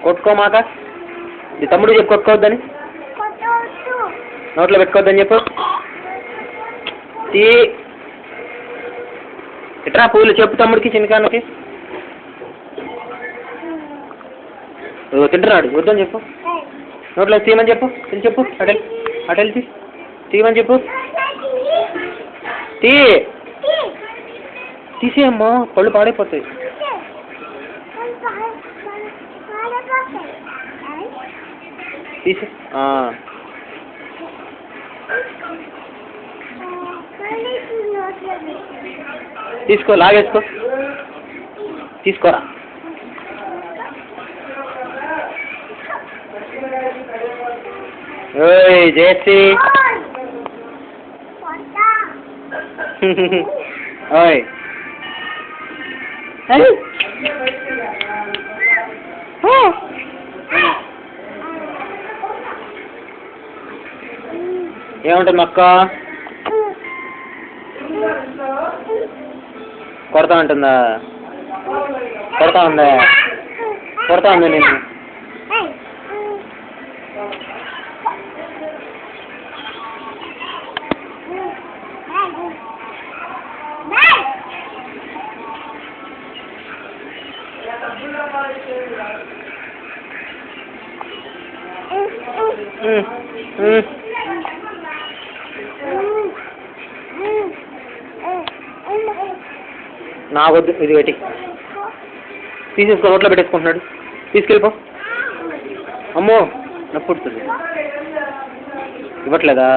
కొట్టుకోమాక. నీ తమ్ముడు చెప్పు కొట్టుకోవద్దని. నోట్లో పెట్టుకోవద్దని చెప్పు. తీ ఇట్రా పూలు చెప్పు తమ్ముడికి చిన్నకానికి. తింటున్నాడు వద్దని చెప్పు. నోట్లో తీయమని చెప్పు. తిని చెప్పు. అటెల్ తీయమని చెప్పు. తీసేయమ్మా పళ్ళు పాడైపోతాయి. తీసే తీసుకో లాగేసుకో. తీసుకోరా. ఓయ్ జేసీ ఓయ్ ఏముంటుంది అక్క? కొడతా ఉంటుందా? కొడతా ఉందా? కొడతా ఉంది నేను. నాకొద్దు. ఇది పెట్టి తీసేసుకో. నోట్లో పెట్టేసుకుంటున్నాడు. తీసుకెళ్ళిపో. అమ్మో నొప్పి పుడుతుంది. ఇవ్వట్లేదా?